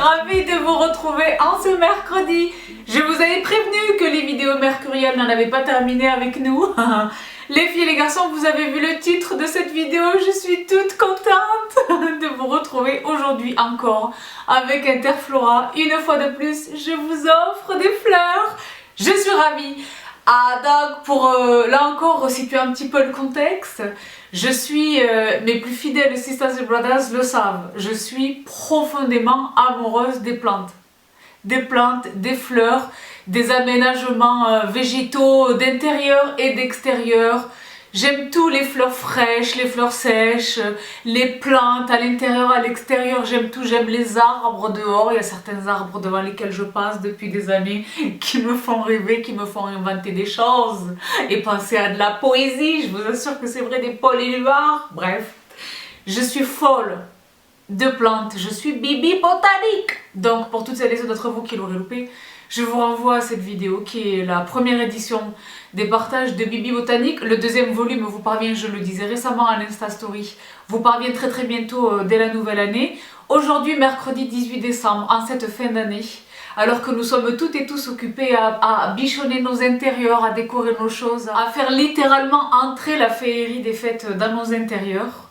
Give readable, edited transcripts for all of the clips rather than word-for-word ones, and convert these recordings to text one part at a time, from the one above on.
ravie de vous retrouver en ce mercredi. Je vous avais prévenu que les vidéos mercuriales n'en avaient pas terminé avec nous. Les filles et les garçons, vous avez vu le titre de cette vidéo. Je suis toute contente de vous retrouver aujourd'hui encore avec Interflora. Une fois de plus, je vous offre des fleurs. Je suis ravie. Ah, donc pour là encore resituer un petit peu le contexte, je suis, mes plus fidèles Sisters et Brothers le savent, je suis profondément amoureuse des plantes. Des plantes, des fleurs, des aménagements végétaux d'intérieur et d'extérieur. J'aime tout, les fleurs fraîches, les fleurs sèches, les plantes à l'intérieur, à l'extérieur, j'aime tout, j'aime les arbres dehors. Il y a certains arbres devant lesquels je passe depuis des années qui me font rêver, qui me font inventer des choses et penser à de la poésie. Je vous assure que c'est vrai, des polynuars. Bref, je suis folle de plantes, je suis Bibi botanique. Donc pour toutes celles et ceux d'entre vous qui l'auraient loupé, je vous renvoie à cette vidéo qui est la première édition des partages de Bibi botanique. Le deuxième volume vous parvient, je le disais récemment à l'Insta Story, vous parvient très bientôt dès la nouvelle année. Aujourd'hui, mercredi 18 décembre, en cette fin d'année, alors que nous sommes toutes et tous occupés à bichonner nos intérieurs, à décorer nos choses, à faire littéralement entrer la féerie des fêtes dans nos intérieurs.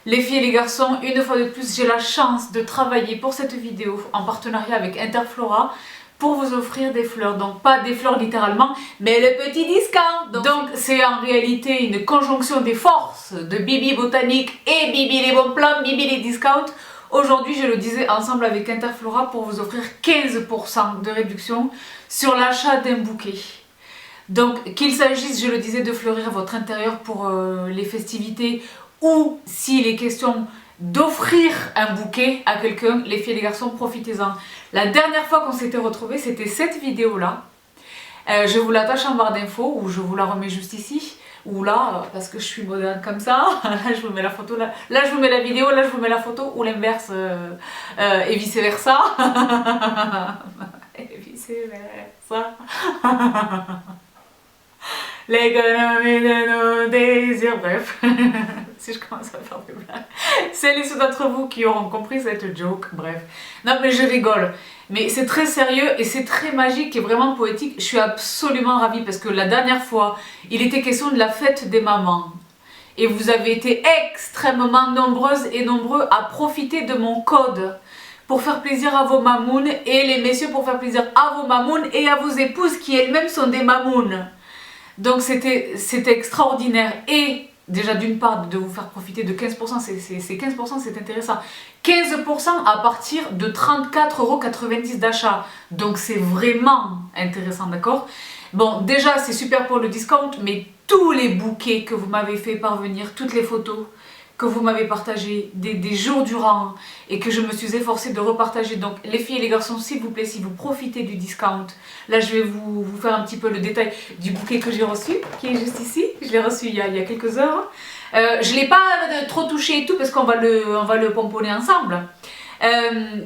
Les filles et les garçons, une fois de plus, j'ai la chance de travailler pour cette vidéo en partenariat avec Interflora pour vous offrir des fleurs. Donc pas des fleurs littéralement, mais le petit discount. Donc c'est en réalité une conjonction des forces de Bibi botanique et Bibi les bons plans, Bibi les discounts. Aujourd'hui, je le disais, ensemble avec Interflora pour vous offrir 15% de réduction sur l'achat d'un bouquet. Donc qu'il s'agisse, je le disais, de fleurir votre intérieur pour les festivités, ou s'il est question d'offrir un bouquet à quelqu'un, les filles et les garçons, profitez-en. La dernière fois qu'on s'était retrouvés, c'était cette vidéo-là. Je vous l'attache en barre d'infos, ou je vous la remets juste ici, ou là, parce que je suis moderne comme ça. Là, je vous mets la photo, là je vous mets la vidéo, là, je vous mets la photo, ou l'inverse, et vice-versa. Et vice-versa. L'économie de nos désirs, bref, si je commence à faire des blagues. C'est les ceux d'entre vous qui auront compris cette joke, bref. Non mais je rigole, mais c'est très sérieux et c'est très magique et vraiment poétique. Je suis absolument ravie parce que la dernière fois, il était question de la fête des mamans. Et vous avez été extrêmement nombreuses et nombreux à profiter de mon code pour faire plaisir à vos mamounes, et les messieurs pour faire plaisir à vos mamounes et à vos épouses qui elles-mêmes sont des mamounes. Donc c'était extraordinaire, et déjà d'une part de vous faire profiter de 15%, c'est 15%, c'est intéressant. 15% à partir de 34,90 € d'achat, donc c'est vraiment intéressant, d'accord? Bon, déjà c'est super pour le discount, mais tous les bouquets que vous m'avez fait parvenir, toutes les photos que vous m'avez partagé des jours durant et que je me suis efforcée de repartager. Donc les filles et les garçons, s'il vous plaît, si vous profitez du discount, là je vais vous faire un petit peu le détail du bouquet que j'ai reçu, qui est juste ici. Je l'ai reçu il y a quelques heures. Je ne l'ai pas trop touché et tout parce qu'on va le pomponner ensemble.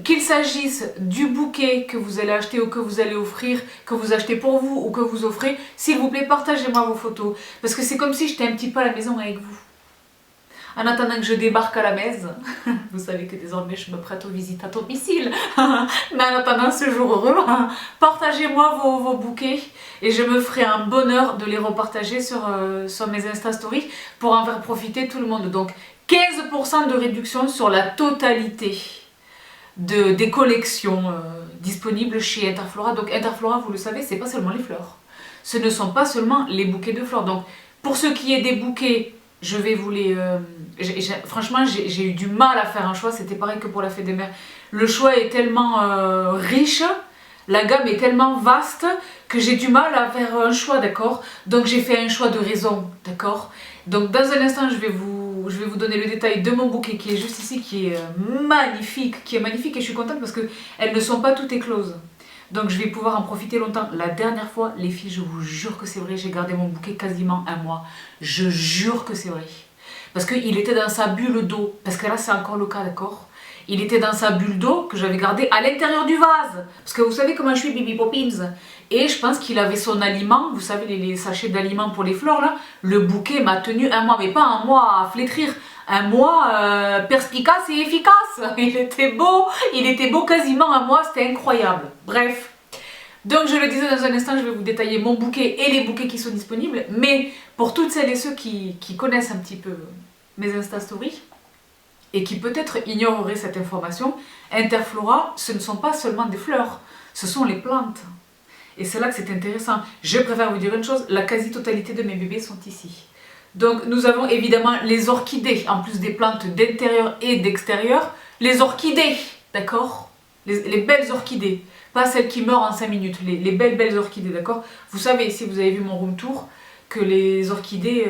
Qu'il s'agisse du bouquet que vous allez acheter ou que vous allez offrir, que vous achetez pour vous ou que vous offrez, s'il vous plaît, partagez-moi vos photos. Parce que c'est comme si j'étais un petit peu à la maison avec vous. En attendant que je débarque à la maison, vous savez que désormais je me prête aux visites à domicile, mais en attendant ce jour heureux, partagez-moi vos bouquets et je me ferai un bonheur de les repartager sur mes Insta Stories pour en faire profiter tout le monde. Donc 15% de réduction sur la totalité des collections disponibles chez Interflora. Donc Interflora, vous le savez, c'est pas seulement les fleurs. Ce ne sont pas seulement les bouquets de fleurs. Donc pour ce qui est des bouquets, je vais vous les... franchement, j'ai eu du mal à faire un choix, c'était pareil que pour la fête des mères. Le choix est tellement riche, la gamme est tellement vaste que j'ai du mal à faire un choix, d'accord? Donc j'ai fait un choix de raison, d'accord? Donc dans un instant, je vais vous donner le détail de mon bouquet qui est juste ici, qui est magnifique, et je suis contente parce qu'elles ne sont pas toutes écloses. Donc je vais pouvoir en profiter longtemps. La dernière fois, les filles, je vous jure que c'est vrai, j'ai gardé mon bouquet quasiment un mois. Je jure que c'est vrai. Parce qu'il était dans sa bulle d'eau. Parce que là, c'est encore le cas, d'accord? Il était dans sa bulle d'eau que j'avais gardée à l'intérieur du vase. Parce que vous savez comment je suis, Bibi Poppins. Et je pense qu'il avait son aliment, vous savez, les sachets d'aliments pour les fleurs, là. Le bouquet m'a tenu un mois, mais pas un mois à flétrir. un mois perspicace et efficace. Il était beau quasiment un mois, c'était incroyable. Bref. Donc je le disais dans un instant, je vais vous détailler mon bouquet et les bouquets qui sont disponibles. Mais pour toutes celles et ceux qui connaissent un petit peu mes Insta Stories et qui peut-être ignoreraient cette information, Interflora, ce ne sont pas seulement des fleurs, ce sont les plantes. Et c'est là que c'est intéressant. Je préfère vous dire une chose, la quasi-totalité de mes bébés sont ici. Donc nous avons évidemment les orchidées, en plus des plantes d'intérieur et d'extérieur. Les orchidées, d'accord, les belles orchidées. Pas celles qui meurent en 5 minutes, les belles orchidées, d'accord. Vous savez, si vous avez vu mon room tour, que les orchidées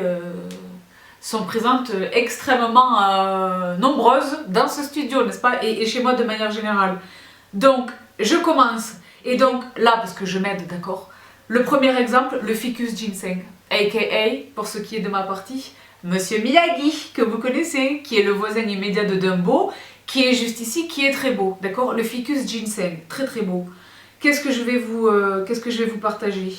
sont présentes extrêmement nombreuses dans ce studio, n'est-ce pas, et chez moi de manière générale. Donc, je commence. Et donc, là, parce que je m'aide, d'accord, le premier exemple, le ficus ginseng, a.k.a., pour ce qui est de ma partie, Monsieur Miyagi, que vous connaissez, qui est le voisin immédiat de Dumbo, qui est juste ici, qui est très beau, d'accord. Le ficus ginseng, très très beau. Qu'est-ce que je vais vous partager?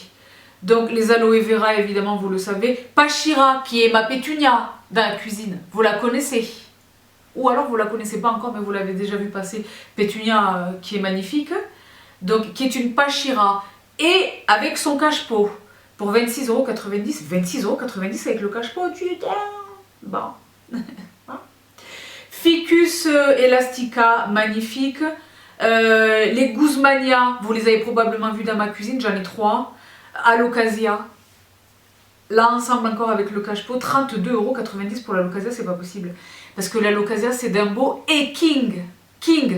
Donc les aloe vera, évidemment, vous le savez. Pachira, qui est ma pétunia dans la cuisine, vous la connaissez. Ou alors vous la connaissez pas encore, mais vous l'avez déjà vu passer. Pétunia, qui est magnifique, donc qui est une pachira, et avec son cache-pot, pour 26,90 €. 26,90 € avec le cache-pot, putain. Bon. Ficus elastica, magnifique. Les Guzmania, vous les avez probablement vus dans ma cuisine, j'en ai 3. Alocasia, là ensemble encore avec le cache-pot, 32,90 € pour l'Alocasia, c'est pas possible. Parce que l'Alocasia c'est Dumbo et King,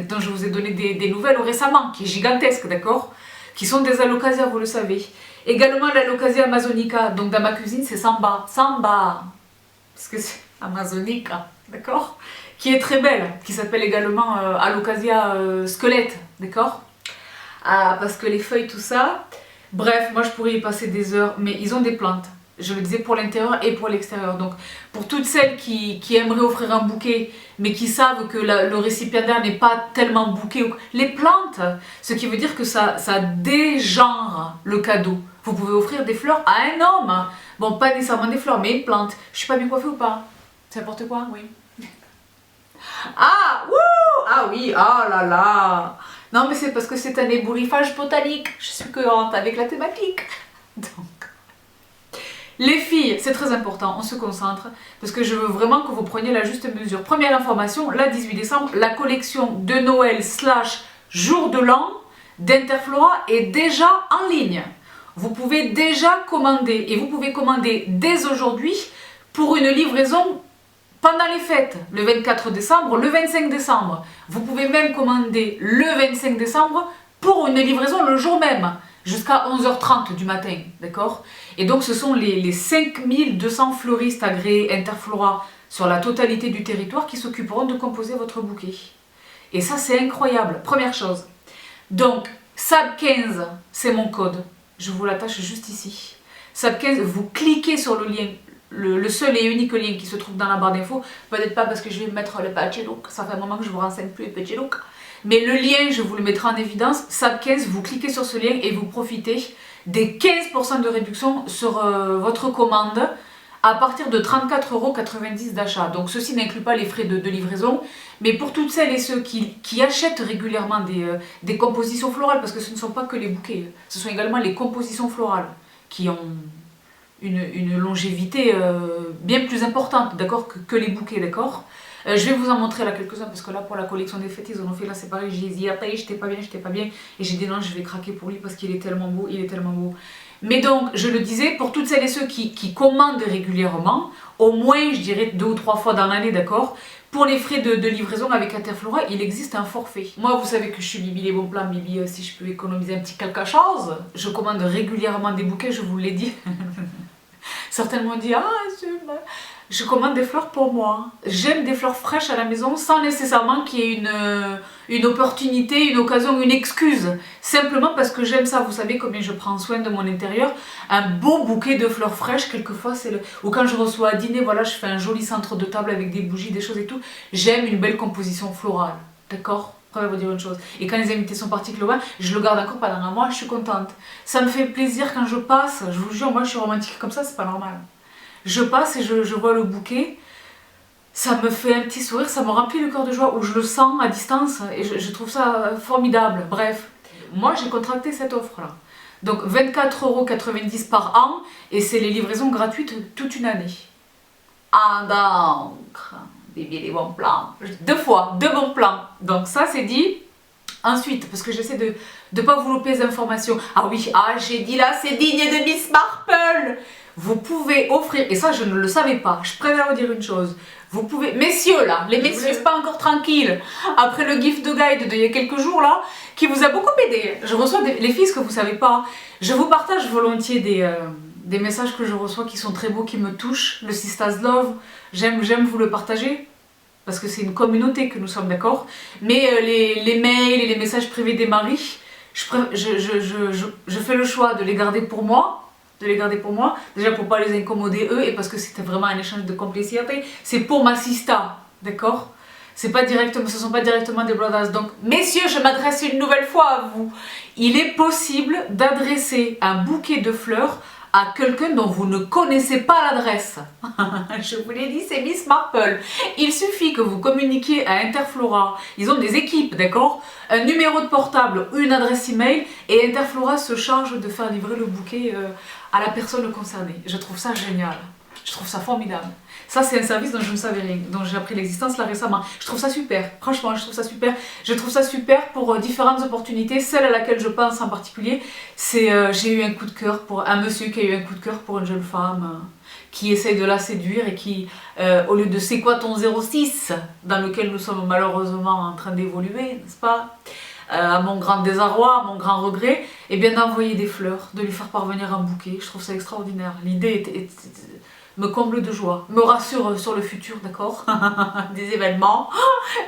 dont je vous ai donné des nouvelles récemment, qui est gigantesque, d'accord, qui sont des Alocasia, vous le savez. Également l'Alocasia amazonica, donc dans ma cuisine c'est Samba, parce que c'est amazonica, d'accord, qui est très belle, qui s'appelle également Alocasia squelette, d'accord, parce que les feuilles, tout ça, bref, moi je pourrais y passer des heures, mais ils ont des plantes, je le disais, pour l'intérieur et pour l'extérieur. Donc pour toutes celles qui aimeraient offrir un bouquet, mais qui savent que le récipiendaire n'est pas tellement bouquet, les plantes, ce qui veut dire que ça dégenre le cadeau. Vous pouvez offrir des fleurs à un homme, bon, pas nécessairement des fleurs, mais une plante. Je suis pas bien coiffée ou pas? C'est n'importe quoi, oui. Ah, wouh, ah oui, oh là là. Non, mais c'est parce que c'est un ébouriffage botanique. Je suis cohérente avec la thématique. Donc, les filles, c'est très important, on se concentre, parce que je veux vraiment que vous preniez la juste mesure. Première information, là, 18 décembre, la collection de Noël / jour de l'an d'Interflora est déjà en ligne. Vous pouvez déjà commander, et vous pouvez commander dès aujourd'hui pour une livraison pendant les fêtes, le 24 décembre, le 25 décembre. Vous pouvez même commander le 25 décembre pour une livraison le jour même, jusqu'à 11h30 du matin, d'accord? Et donc ce sont les 5200 fleuristes agréés Interflora sur la totalité du territoire qui s'occuperont de composer votre bouquet. Et ça, c'est incroyable. Première chose. Donc, SAB15, c'est mon code. Je vous l'attache juste ici. SAB15, vous cliquez sur le lien, le seul et unique lien qui se trouve dans la barre d'infos. Peut-être pas parce que je vais mettre le petit look, ça fait un moment que je vous renseigne plus les petits looks. Mais le lien, je vous le mettrai en évidence. SAB15, vous cliquez sur ce lien et vous profitez des 15% de réduction sur votre commande à partir de 34,90 € d'achat. Donc ceci n'inclut pas les frais de livraison, mais pour toutes celles et ceux qui achètent régulièrement des compositions florales, parce que ce ne sont pas que les bouquets, ce sont également les compositions florales qui ont une longévité bien plus importante, d'accord, que les bouquets, d'accord. Je vais vous en montrer là quelques-uns, parce que là pour la collection des fêtes ils en ont fait là, c'est pareil, j'ai dit après j'étais pas bien, et j'ai dit non, je vais craquer pour lui parce qu'il est tellement beau, Mais donc, je le disais, pour toutes celles et ceux qui commandent régulièrement, au moins je dirais 2 ou 3 fois dans l'année, d'accord, pour les frais de livraison avec Interflora, il existe un forfait. Moi, vous savez que je suis Bibi les bons plans, Bibi, si je peux économiser un petit quelque chose, je commande régulièrement des bouquets, je vous l'ai dit. Certains m'ont dit, ah, je commande des fleurs pour moi. J'aime des fleurs fraîches à la maison sans nécessairement qu'il y ait une opportunité, une occasion, une excuse. Simplement parce que j'aime ça. Vous savez combien je prends soin de mon intérieur. Un beau bouquet de fleurs fraîches, quelquefois, c'est le... Ou quand je reçois à dîner, voilà, je fais un joli centre de table avec des bougies, des choses et tout. J'aime une belle composition florale. D'accord ? Je vais vous dire une chose. Et quand les invités sont partis loin, je le garde encore pendant un mois, je suis contente. Ça me fait plaisir quand je passe. Je vous jure, moi je suis romantique comme ça, c'est pas normal. Je passe et je vois le bouquet. ça me fait un petit sourire, ça me remplit le cœur de joie, où je le sens à distance, et je trouve ça formidable. Bref, moi j'ai contracté cette offre-là. Donc 24,90 € par an, et c'est les livraisons gratuites toute une année. Ah donc, des bons plans. 2 bons plans. Donc ça c'est dit. Ensuite, parce que j'essaie de ne pas vous louper les informations. Ah oui, j'ai dit là, c'est digne de Miss Marple. Vous pouvez offrir, et ça je ne le savais pas, je préfère vous dire une chose. Vous pouvez, messieurs là, les messieurs, c'est pas encore tranquille. Après le gift de guide d'il y a quelques jours là, qui vous a beaucoup aidé. Je reçois les filles, ce que vous savez pas. Je vous partage volontiers des messages que je reçois qui sont très beaux, qui me touchent. Le Sisters Love, j'aime vous le partager. Parce que c'est une communauté que nous sommes, d'accord. Mais les mails et les messages privés des maris, je fais le choix de les garder pour moi. Déjà pour pas les incommoder eux, et parce que c'était vraiment un échange de complicité. C'est pour ma sista, d'accord. Ce sont pas directement des brothers. Donc, messieurs, je m'adresse une nouvelle fois à vous. Il est possible d'adresser un bouquet de fleurs à quelqu'un dont vous ne connaissez pas l'adresse. Je vous l'ai dit, c'est Miss Marple. Il suffit que vous communiquiez à Interflora. Ils ont des équipes, d'accord? Un numéro de portable, une adresse email, et Interflora se charge de faire livrer le bouquet à la personne concernée. Je trouve ça génial. Je trouve ça formidable. Ça, c'est un service dont je ne savais rien, dont j'ai appris l'existence là récemment. Je trouve ça super. Franchement, je trouve ça super. Je trouve ça super pour différentes opportunités. Celle à laquelle je pense en particulier, c'est j'ai eu un coup de cœur pour un monsieur qui a eu un coup de cœur pour une jeune femme qui essaye de la séduire et qui, au lieu de c'est quoi ton 06, dans lequel nous sommes malheureusement en train d'évoluer, n'est-ce pas? À mon grand désarroi, à mon grand regret, et bien d'envoyer des fleurs, de lui faire parvenir un bouquet. Je trouve ça extraordinaire. L'idée me comble de joie, me rassure sur le futur, d'accord, des événements,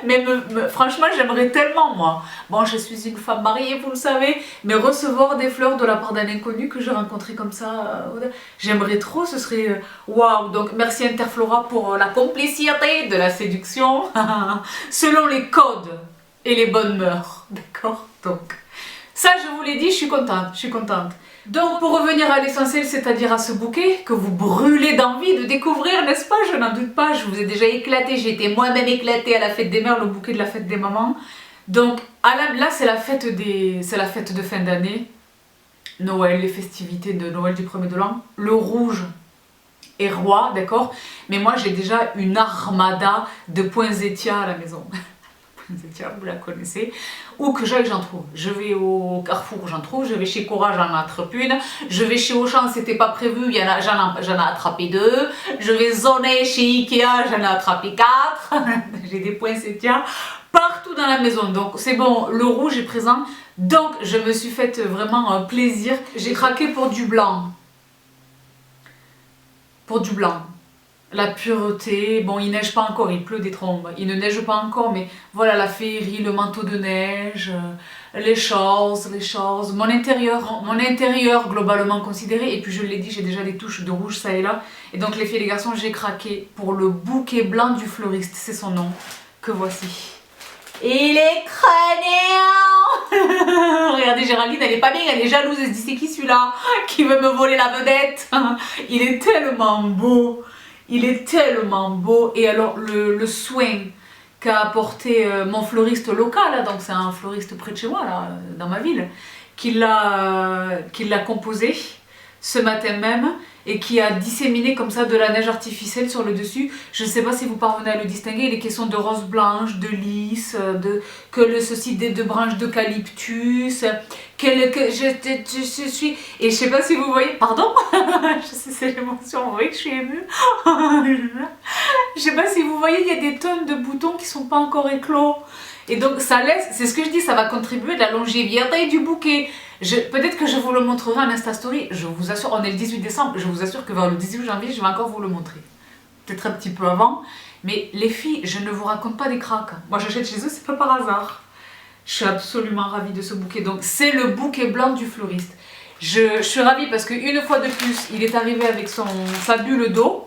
mais franchement j'aimerais tellement moi, bon je suis une femme mariée vous le savez, mais recevoir des fleurs de la part d'un inconnu que j'ai rencontré comme ça, j'aimerais trop, ce serait waouh. Donc merci Interflora pour la complicité de la séduction, selon les codes et les bonnes mœurs, d'accord. Donc ça je vous l'ai dit, je suis contente. Donc pour revenir à l'essentiel, c'est-à-dire à ce bouquet que vous brûlez d'envie de découvrir, n'est-ce pas? Je n'en doute pas, je vous ai déjà éclaté, j'ai été moi-même éclatée à la fête des mères, le bouquet de la fête des mamans. Donc là c'est la fête de fin d'année, Noël, les festivités de Noël du 1er de l'an, le rouge est roi, d'accord? Mais moi j'ai déjà une armada de poinsettias à la maison. Vous la connaissez, où que j'aille j'en trouve. Je vais au Carrefour, j'en trouve, je vais chez Cora, j'en attrape une, je vais chez Auchan, c'était pas prévu, j'en ai attrapé 2, je vais zoner chez Ikea, j'en ai attrapé 4, j'ai des poinsettias partout dans la maison, donc c'est bon, le rouge est présent, donc je me suis fait vraiment un plaisir, j'ai craqué pour du blanc. La pureté, bon il neige pas encore, il pleut des trombes, il ne neige pas encore, mais voilà la féerie, le manteau de neige, les choses, mon intérieur globalement considéré, et puis je l'ai dit, j'ai déjà des touches de rouge ça et là, et donc les filles et les garçons, j'ai craqué pour le bouquet blanc du fleuriste, c'est son nom, que voici. Il est crânien. Regardez Géraldine, elle est pas bien, elle est jalouse, elle se dit c'est qui celui-là qui veut me voler la vedette. Il est tellement beau. Et alors le soin qu'a apporté mon fleuriste local, là, donc c'est un fleuriste près de chez moi, là, dans ma ville, qui l'a composé ce matin même et qui a disséminé comme ça de la neige artificielle sur le dessus. Je ne sais pas si vous parvenez à le distinguer, il est question de rose blanche, de lys, ceci des 2 branches d'eucalyptus, je suis... Et je sais pas si vous voyez... Pardon. Je sais, c'est l'émotion, vous voyez que je suis émue. Je sais pas si vous voyez, il y a des tonnes de boutons qui sont pas encore éclos. Et donc ça laisse, c'est ce que je dis, ça va contribuer à la longévité du bouquet. Peut-être que je vous le montrerai en Insta Story, je vous assure, on est le 18 décembre, je vous assure que vers le 18 janvier, je vais encore vous le montrer. Peut-être un petit peu avant, mais les filles, je ne vous raconte pas des cracks. Moi j'achète chez eux, c'est pas par hasard. Je suis absolument ravie de ce bouquet, donc c'est le bouquet blanc du fleuriste. Je suis ravie parce qu'une fois de plus, il est arrivé avec sa bulle d'eau,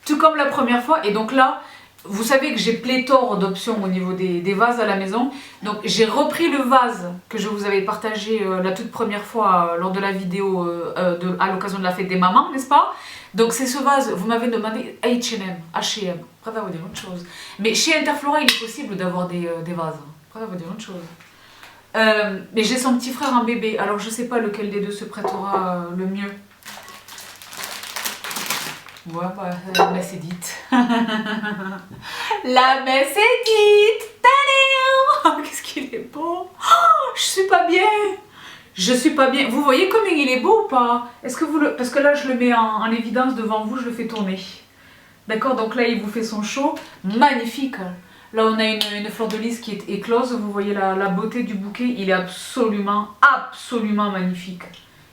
tout comme la première fois, et donc là, vous savez que j'ai pléthore d'options au niveau des vases à la maison. Donc j'ai repris le vase que je vous avais partagé la toute première fois lors de la vidéo à l'occasion de la fête des mamans, n'est-ce pas? Donc c'est ce vase, vous m'avez demandé H&M, préfère vous dire une chose. Mais chez Interflora, il est possible d'avoir des vases. Je préfère vous dire une chose. Mais j'ai son petit frère en bébé, alors je sais pas lequel des deux se prêtera le mieux. Ouais, bah, la messe est dite. La messe est dite. Oh, qu'est-ce qu'il est beau. Oh, je suis pas bien. Je suis pas bien. Vous voyez combien il est beau ou pas? Est-ce que vous le... Parce que là, je le mets en évidence devant vous, je le fais tourner. D'accord, donc là, il vous fait son show. Magnifique. Là, on a une fleur de lys qui est éclose. Vous voyez la beauté du bouquet. Il est absolument, absolument magnifique.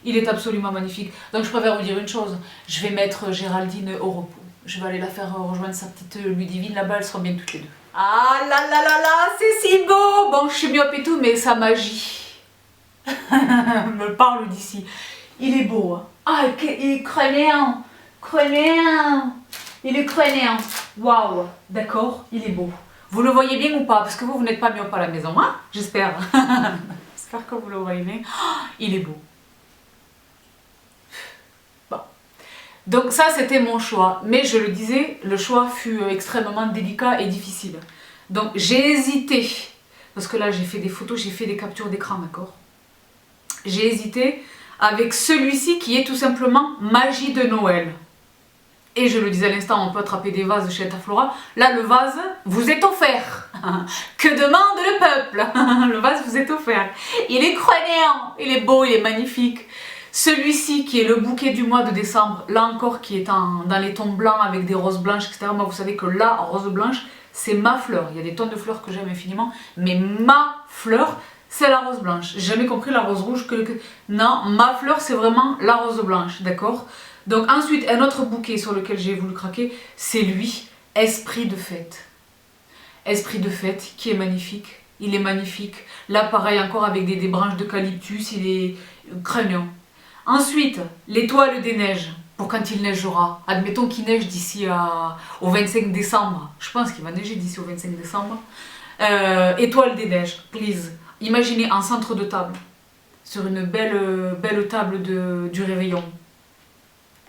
Il est absolument magnifique. Donc, je préfère vous dire une chose. Je vais mettre Géraldine au repos. Je vais aller la faire rejoindre sa petite Ludivine. Là-bas, elles seront bien toutes les deux. Ah là là là là, c'est si beau. Bon, je suis myope et tout, mais sa magie me parle d'ici. Il est beau. Hein. Ah, il est crénéant. Crénéant. Il est crénéant. Waouh. D'accord, il est beau. Vous le voyez bien ou pas? Parce que vous n'êtes pas myope à la maison, hein? J'espère. J'espère que vous le voyez bien. Oh, il est beau. Bon. Donc ça, c'était mon choix. Mais je le disais, le choix fut extrêmement délicat et difficile. Donc j'ai hésité. Parce que là, j'ai fait des photos, j'ai fait des captures d'écran, d'accord? J'ai hésité avec celui-ci qui est tout simplement Magie de Noël. Et je le disais à l'instant, on peut attraper des vases chez Interflora. Là, le vase vous est offert. Que demande le peuple? Le vase vous est offert. Il est crénéant, il est beau, il est magnifique. Celui-ci qui est le bouquet du mois de décembre, là encore qui est dans les tons blancs avec des roses blanches, etc. Moi, vous savez que la rose blanche, c'est ma fleur. Il y a des tonnes de fleurs que j'aime infiniment, mais ma fleur, c'est la rose blanche. J'ai jamais compris la rose rouge Non, ma fleur, c'est vraiment la rose blanche, d'accord? Donc ensuite, un autre bouquet sur lequel j'ai voulu craquer, c'est lui, Esprit de fête. Esprit de fête, qui est magnifique. Il est magnifique. Là, pareil, encore avec des branches d'eucalyptus, il est craignant. Ensuite, l'étoile des neiges, pour quand il neigera. Admettons qu'il neige d'ici au 25 décembre. Je pense qu'il va neiger d'ici au 25 décembre. Étoile des neiges, please. Imaginez en centre de table, sur une belle table du réveillon.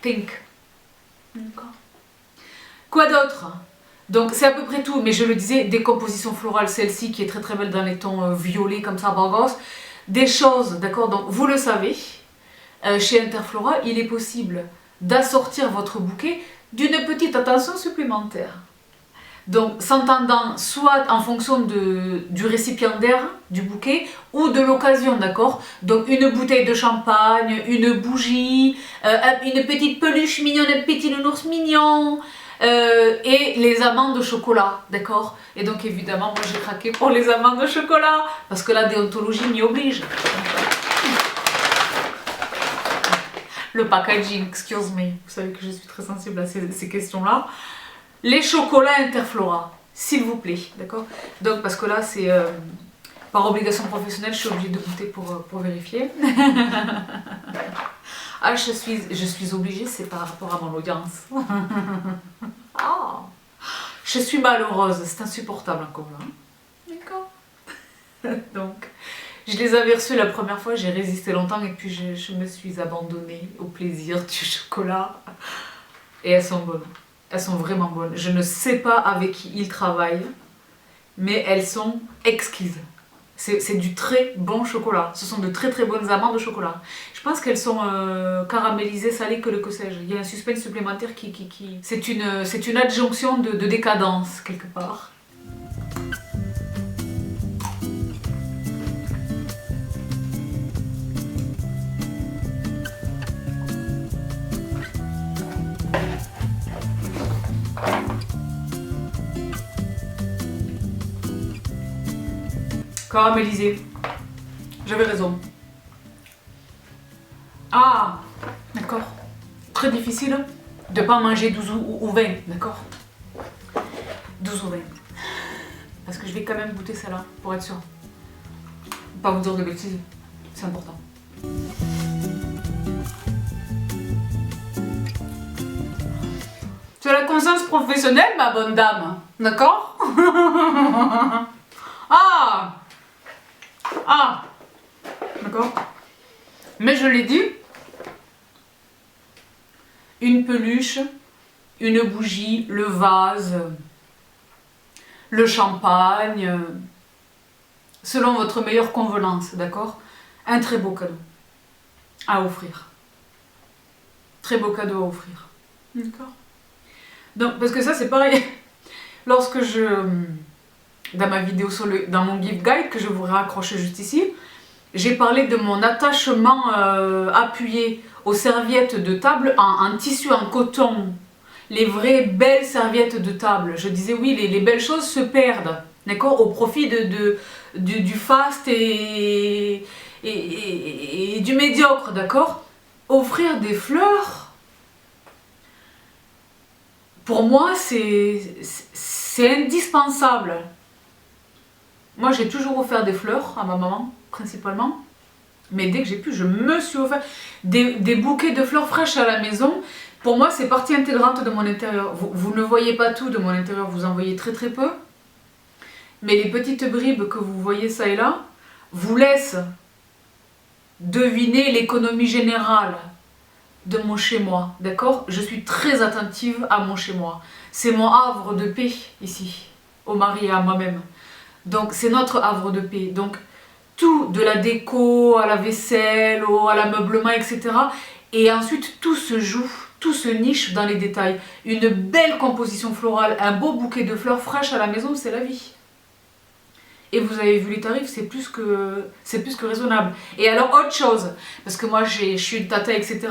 Pink. D'accord. Quoi d'autre? Donc c'est à peu près tout, mais je le disais, des compositions florales, celle-ci qui est très très belle dans les tons violets comme ça, bargos. Des choses, d'accord? Donc vous le savez, chez Interflora, il est possible d'assortir votre bouquet d'une petite attention supplémentaire. Donc s'entendant soit en fonction du récipiendaire du bouquet ou de l'occasion, d'accord? Donc une bouteille de champagne, une bougie, une petite peluche mignonne, un petit nounours mignon et les amandes de chocolat, d'accord? Et donc évidemment moi j'ai craqué pour les amandes de chocolat parce que la déontologie m'y oblige. Le packaging, excuse me, vous savez que je suis très sensible à ces questions-là. Les chocolats Interflora, s'il vous plaît, d'accord? Donc, parce que là, c'est par obligation professionnelle, je suis obligée de goûter pour vérifier. Ah, je suis obligée, c'est par rapport à mon audience. Ah, je suis malheureuse, c'est insupportable encore là. D'accord? Donc, je les avais reçus la première fois, j'ai résisté longtemps et puis je me suis abandonnée au plaisir du chocolat. Et elles sont bonnes. Elles sont vraiment bonnes. Je ne sais pas avec qui ils travaillent, mais elles sont exquises. C'est du très bon chocolat. Ce sont de très très bonnes amandes de chocolat. Je pense qu'elles sont caramélisées, salées, que sais-je. Il y a un suspense supplémentaire qui... C'est une adjonction de décadence, quelque part. Caramélisé. J'avais raison. Ah, d'accord. Très difficile de ne pas manger 12 ou 20, d'accord? 12 ou 20. Parce que je vais quand même goûter celle-là, pour être sûre. Pas vous dire de bêtises, c'est important. C'est la conscience professionnelle, ma bonne dame. D'accord? Ah! Ah! D'accord? Mais je l'ai dit, une peluche, une bougie, le vase, le champagne, selon votre meilleure convenance, d'accord? Un très beau cadeau à offrir. Très beau cadeau à offrir. D'accord? Donc, parce que ça, c'est pareil. Lorsque dans ma vidéo dans mon gift guide, que je vous raccroche juste ici, j'ai parlé de mon attachement appuyé aux serviettes de table en tissu, en coton. Les vraies belles serviettes de table. Je disais oui, les belles choses se perdent, d'accord, au profit du faste et du médiocre, d'accord. Offrir des fleurs, pour moi, c'est indispensable. Moi, j'ai toujours offert des fleurs à ma maman, principalement. Mais dès que j'ai pu, je me suis offert des bouquets de fleurs fraîches à la maison. Pour moi, c'est partie intégrante de mon intérieur. Vous ne voyez pas tout de mon intérieur, vous en voyez très très peu. Mais les petites bribes que vous voyez ça et là, vous laissent deviner l'économie générale de mon chez-moi, d'accord? Je suis très attentive à mon chez-moi. C'est mon havre de paix ici, au mari et à moi-même. Donc c'est notre havre de paix. Donc tout, de la déco à la vaisselle, à l'ameublement, etc. Et ensuite tout se joue, tout se niche dans les détails. Une belle composition florale, un beau bouquet de fleurs fraîches à la maison, c'est la vie. Et vous avez vu les tarifs, c'est plus que raisonnable. Et alors autre chose, parce que moi je suis une tata, etc.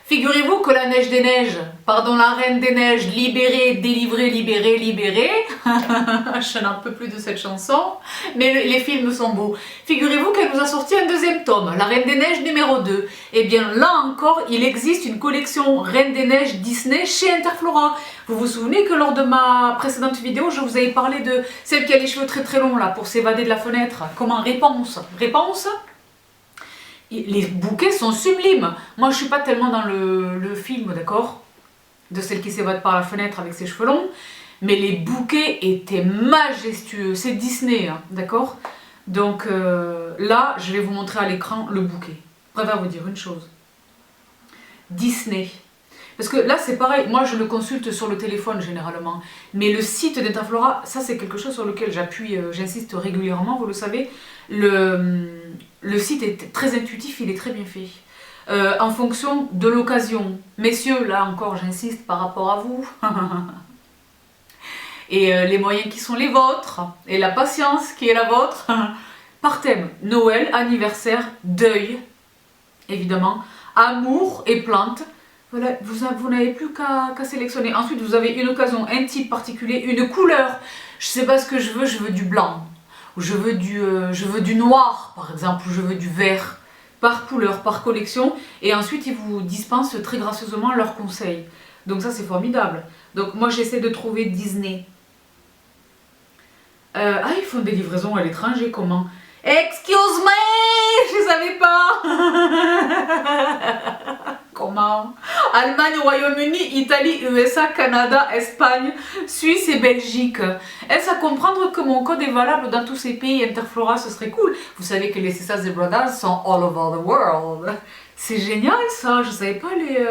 Figurez-vous que la neige des neiges, pardon, la reine des neiges, libérée, délivrée, libérée, libérée, je n'en peux plus de cette chanson, mais les films sont beaux. Figurez-vous qu'elle nous a sorti un deuxième tome, la Reine des Neiges numéro 2. Et bien là encore, il existe une collection Reine des Neiges Disney chez Interflora. Vous vous souvenez que lors de ma précédente vidéo, je vous avais parlé de celle qui a les cheveux très très longs là, pour s'évader de la fenêtre. Comment? Réponse. Réponse? Les bouquets sont sublimes. Moi, je suis pas tellement dans le film, d'accord, de celle qui s'évade par la fenêtre avec ses cheveux longs, mais les bouquets étaient majestueux. C'est Disney, hein, d'accord. Donc là, je vais vous montrer à l'écran le bouquet. Je préfère vous dire une chose. Disney. Parce que là, c'est pareil. Moi, je le consulte sur le téléphone généralement. Mais le site d'Interflora, ça, c'est quelque chose sur lequel j'appuie, j'insiste régulièrement, vous le savez. Le site est très intuitif, il est très bien fait. En fonction de l'occasion. Messieurs, là encore, j'insiste par rapport à vous. Et les moyens qui sont les vôtres. Et la patience qui est la vôtre. Par thème. Noël, anniversaire, deuil. Évidemment. Amour et plantes. Voilà, vous n'avez plus qu'à sélectionner. Ensuite, vous avez une occasion, un type particulier, une couleur. Je sais pas ce que je veux du blanc. Ou je veux du noir, par exemple, ou je veux du vert. Par couleur, par collection. Et ensuite, ils vous dispensent très gracieusement leurs conseils. Donc ça, c'est formidable. Donc moi, j'essaie de trouver Disney. Ils font des livraisons à l'étranger, comment? Excuse me, je savais pas. Comment? Allemagne, Royaume-Uni, Italie, USA, Canada, Espagne, Suisse et Belgique. Est-ce à comprendre que mon code est valable dans tous ces pays? Interflora, ce serait cool. Vous savez que les Sisters et Brothers sont all over the world. C'est génial ça, je savais pas les...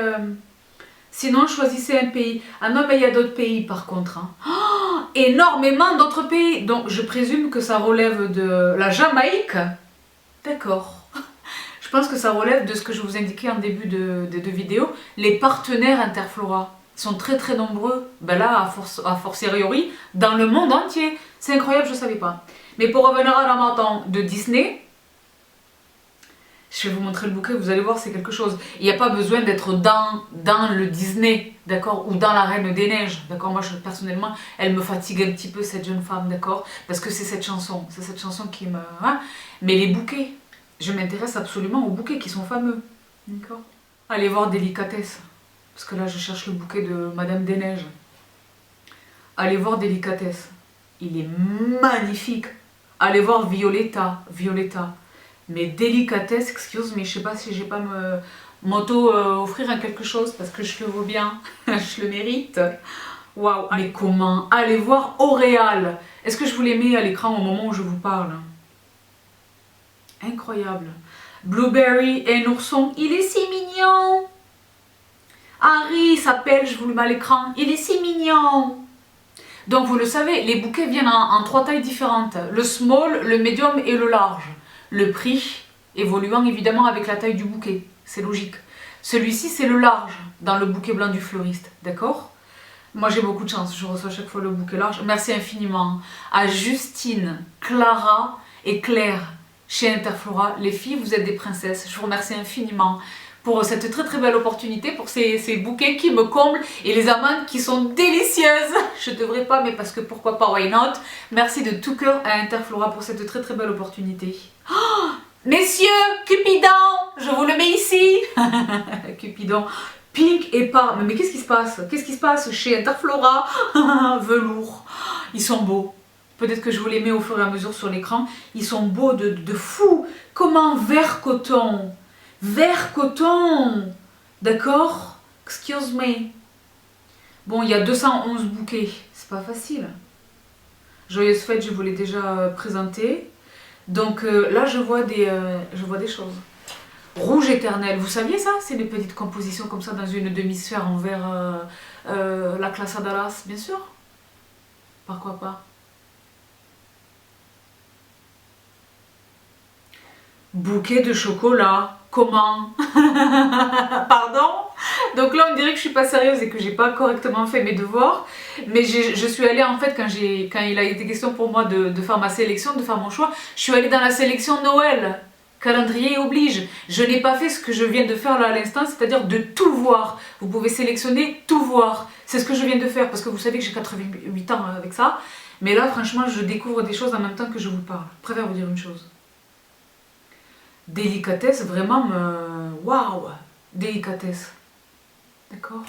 Sinon, choisissez un pays. Ah non, mais il y a d'autres pays par contre. Hein. Oh, énormément d'autres pays. Donc, je présume que ça relève de la Jamaïque. D'accord. Je pense que ça relève de ce que je vous indiquais en début de vidéo. Les partenaires Interflora sont très très nombreux. Ben là, à fortiori, dans le monde entier. C'est incroyable, je ne savais pas. Mais pour revenir à la menton de Disney, je vais vous montrer le bouquet, vous allez voir, c'est quelque chose. Il n'y a pas besoin d'être dans le Disney, d'accord, ou dans la Reine des Neiges, d'accord. Moi, personnellement, elle me fatigue un petit peu, cette jeune femme, d'accord, parce que c'est cette chanson qui me... Hein. Mais les bouquets, je m'intéresse absolument aux bouquets qui sont fameux, d'accord. Allez voir Délicatesse, parce que là, je cherche le bouquet de Madame des Neiges. Allez voir Délicatesse, il est magnifique. Allez voir Violetta. Mais Délicatesse, excuse, mais je sais pas si j'ai pas m'auto-offrir quelque chose parce que je le vaux bien, je le mérite. Waouh, mais comment? Allez voir Auréal. Est-ce que je vous les mets à l'écran au moment où je vous parle? Incroyable. Blueberry et un ourson, il est si mignon. Harry s'appelle, je vous le mets à l'écran, il est si mignon. Donc vous le savez, les bouquets viennent en 3 tailles différentes. Le small, le medium et le large. Le prix évoluant évidemment avec la taille du bouquet. C'est logique. Celui-ci, c'est le large dans le bouquet blanc du fleuriste. D'accord? Moi, j'ai beaucoup de chance. Je reçois chaque fois le bouquet large. Merci infiniment à Justine, Clara et Claire chez Interflora. Les filles, vous êtes des princesses. Je vous remercie infiniment pour cette très très belle opportunité, pour ces bouquets qui me comblent et les amandes qui sont délicieuses. Je devrais pas, mais parce que pourquoi pas, why not? Merci de tout cœur à Interflora pour cette très très belle opportunité. Oh, messieurs, Cupidon, je vous le mets ici. Cupidon, pink et pas. Mais qu'est-ce qui se passe? Qu'est-ce qui se passe chez Interflora? Velours, ils sont beaux. Peut-être que je vous les mets au fur et à mesure sur l'écran. Ils sont beaux de fou. Comment vert coton? Vert coton, d'accord? Excuse me. Bon, il y a 211 bouquets, c'est pas facile. Joyeuse fête, je vous l'ai déjà présenté. Donc là, je vois des choses. Rouge éternel, vous saviez ça? C'est des petites compositions comme ça dans une demi-sphère en verre, la classe à Dallas, bien sûr. Pourquoi pas? Bouquet de chocolat. Comment? Pardon? Donc là on dirait que je suis pas sérieuse et que j'ai pas correctement fait mes devoirs, mais je suis allée en fait quand il a été question pour moi de faire ma sélection, de faire mon choix, je suis allée dans la sélection Noël. Calendrier oblige. Je n'ai pas fait ce que je viens de faire là à l'instant, c'est-à-dire de tout voir. Vous pouvez sélectionner, tout voir. C'est ce que je viens de faire parce que vous savez que j'ai 88 ans avec ça, mais là franchement je découvre des choses en même temps que je vous parle. Je préfère vous dire une chose. Délicatesse, vraiment, waouh, délicatesse. D'accord?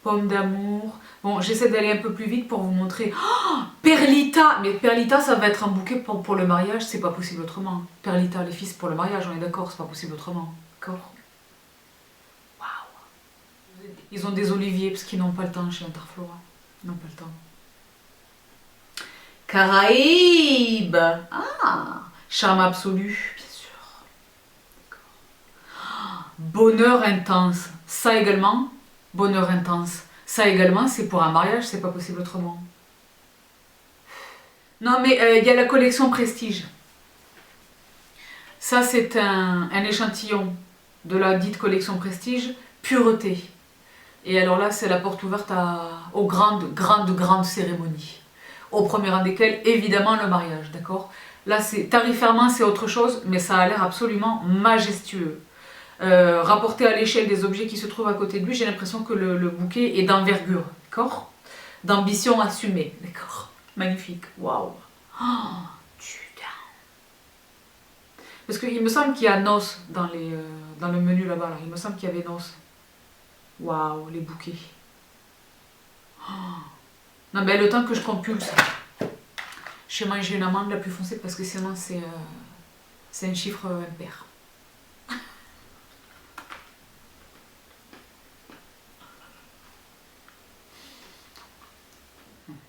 Pomme d'amour. Bon, j'essaie d'aller un peu plus vite pour vous montrer. Oh, Perlita! Mais Perlita, ça va être un bouquet pour le mariage, c'est pas possible autrement. Perlita, les filles, c'est pour le mariage, on est d'accord, c'est pas possible autrement. D'accord? Waouh! Ils ont des oliviers parce qu'ils n'ont pas le temps chez Interflora. Ils n'ont pas le temps. Caraïbes! Ah! Charme absolu. Bonheur intense, ça également, bonheur intense, ça également c'est pour un mariage, c'est pas possible autrement. Non mais il y a la collection Prestige. Ça c'est un échantillon de la dite collection Prestige, pureté. Et alors là c'est la porte ouverte aux grandes cérémonies. Au premier rang desquelles évidemment le mariage, d'accord? Là c'est tarifairement c'est autre chose, mais ça a l'air absolument majestueux. Rapporté à l'échelle des objets qui se trouvent à côté de lui, j'ai l'impression que le bouquet est d'envergure, d'accord? D'ambition assumée, d'accord? Magnifique, waouh! Oh, putain! Parce qu'il me semble qu'il y a noces dans le menu là-bas, là. Il me semble qu'il y avait noces. Waouh, les bouquets. Oh. Non, mais le temps que je compulse, je vais manger une amande la plus foncée parce que sinon c'est un chiffre impair.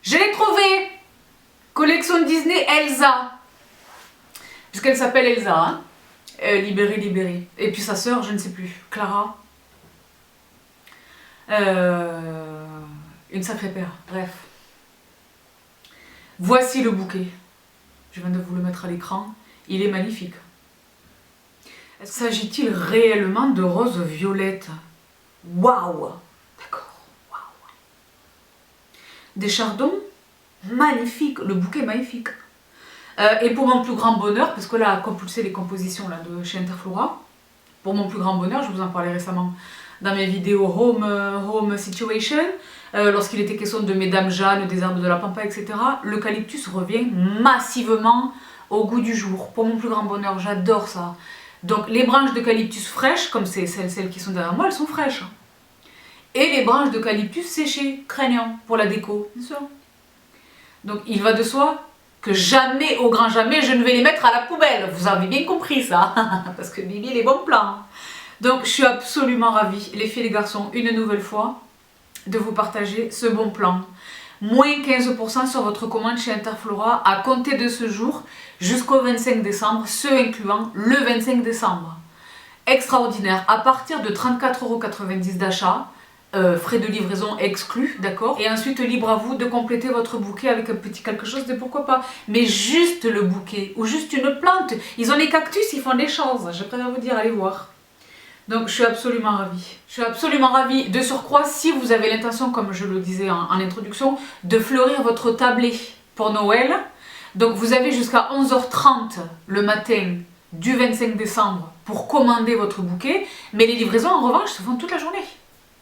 Je l'ai trouvé! Collection Disney Elsa. Puisqu'elle s'appelle Elsa, hein? Libérée. Et puis sa sœur, je ne sais plus, Clara. Une sacrée paire, bref. Voici le bouquet. Je viens de vous le mettre à l'écran. Il est magnifique. S'agit-il réellement de roses violettes? Waouh! Des chardons magnifiques, le bouquet magnifique. Et pour mon plus grand bonheur, parce que là, a compulsé les compositions là, de chez Interflora, pour mon plus grand bonheur, je vous en parlais récemment dans mes vidéos Home Situation, lorsqu'il était question de Mesdames Jeanne, des herbes de la pampa, etc., l'eucalyptus revient massivement au goût du jour. Pour mon plus grand bonheur, j'adore ça. Donc les branches d'eucalyptus fraîches, comme celles qui sont derrière moi, elles sont fraîches. Et les branches d'eucalyptus séchées, craignant, pour la déco, bien sûr. Donc il va de soi que jamais, au grand jamais, je ne vais les mettre à la poubelle. Vous avez bien compris ça, parce que Bibi, les bons plans. Donc je suis absolument ravie, les filles et les garçons, une nouvelle fois, de vous partager ce bon plan. Moins 15% sur votre commande chez Interflora à compter de ce jour jusqu'au 25 décembre, ce incluant le 25 décembre. Extraordinaire, à partir de 34,90 € d'achat, frais de livraison exclus, d'accord? Et ensuite, libre à vous de compléter votre bouquet avec un petit quelque chose de pourquoi pas. Mais juste le bouquet ou juste une plante. Ils ont les cactus, ils font des choses. Je préfère vous dire, allez voir. Donc, je suis absolument ravie. Je suis absolument ravie. De surcroît, si vous avez l'intention, comme je le disais en introduction, de fleurir votre tablé pour Noël. Donc, vous avez jusqu'à 11h30 le matin du 25 décembre pour commander votre bouquet. Mais les livraisons, en revanche, se font toute la journée.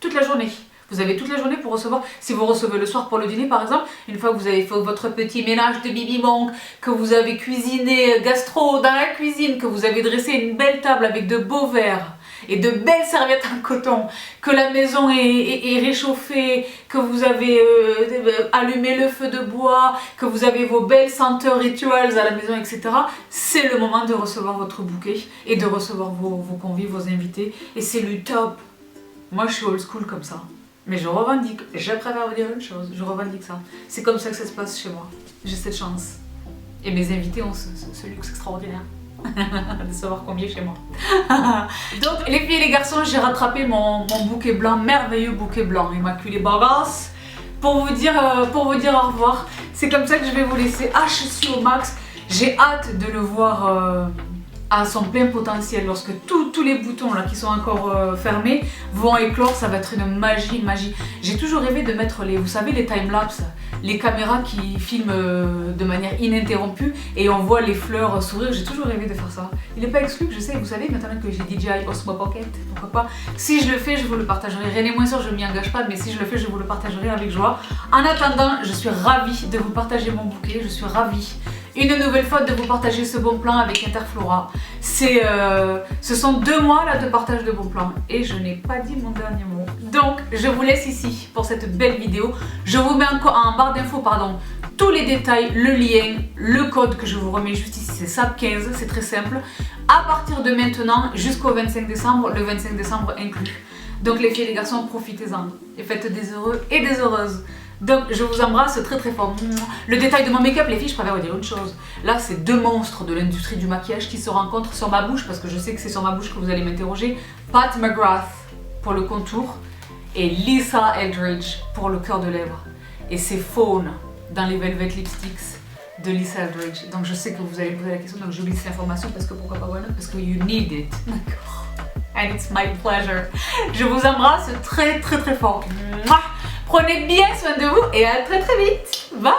Toute la journée. Vous avez toute la journée pour recevoir. Si vous recevez le soir pour le dîner, par exemple, une fois que vous avez fait votre petit ménage de bibimong, que vous avez cuisiné gastro dans la cuisine, que vous avez dressé une belle table avec de beaux verres et de belles serviettes en coton, que la maison est réchauffée, que vous avez allumé le feu de bois, que vous avez vos belles senteurs rituelles à la maison, etc. C'est le moment de recevoir votre bouquet et de recevoir vos convives, vos invités. Et c'est le top. Moi, je suis old school comme ça. Mais je revendique, je préfère vous dire une chose, je revendique ça. C'est comme ça que ça se passe chez moi. J'ai cette chance. Et mes invités ont ce luxe extraordinaire de savoir combien chez moi. Donc, les filles et les garçons, j'ai rattrapé mon bouquet blanc, merveilleux bouquet blanc, immaculé bagasse, pour vous dire au revoir. C'est comme ça que je vais vous laisser. Ah, je suis au max. J'ai hâte de le voir à son plein potentiel lorsque tous les boutons là qui sont encore fermés vont éclore. Ça va être une magie. J'ai toujours rêvé de mettre vous savez les timelapse, les caméras qui filment de manière ininterrompue et on voit les fleurs sourire. J'ai toujours rêvé de faire ça. Il n'est pas exclu que je sais, vous savez maintenant que j'ai DJI Osmo Pocket, pourquoi pas. Si je le fais, je vous le partagerai. Rien n'est moins sûr, je m'y engage pas, mais si je le fais, je vous le partagerai avec joie. En attendant, je suis ravie de vous partager mon bouquet, je suis ravie une nouvelle fois de vous partager ce bon plan avec Interflora. Ce sont 2 mois là de partage de bons plans et je n'ai pas dit mon dernier mot. Donc je vous laisse ici pour cette belle vidéo. Je vous mets en barre d'infos tous les détails, le lien, le code que je vous remets juste ici, c'est SAP15, c'est très simple. À partir de maintenant jusqu'au 25 décembre, le 25 décembre inclus. Donc les filles et les garçons, profitez-en et faites des heureux et des heureuses. Donc je vous embrasse très très fort. Le détail de mon make-up, les filles, je préfère vous dire une chose. Là, c'est 2 monstres de l'industrie du maquillage qui se rencontrent sur ma bouche, parce que je sais que c'est sur ma bouche que vous allez m'interroger. Pat McGrath pour le contour et Lisa Eldridge pour le cœur de lèvres. Et c'est Fawn dans les Velvet Lipsticks de Lisa Eldridge. Donc je sais que vous allez poser la question, donc je vous laisse l'information parce que pourquoi pas, voilà, parce que you need it. D'accord. And it's my pleasure. Je vous embrasse très très très fort. Prenez bien soin de vous et à très très vite. Bye.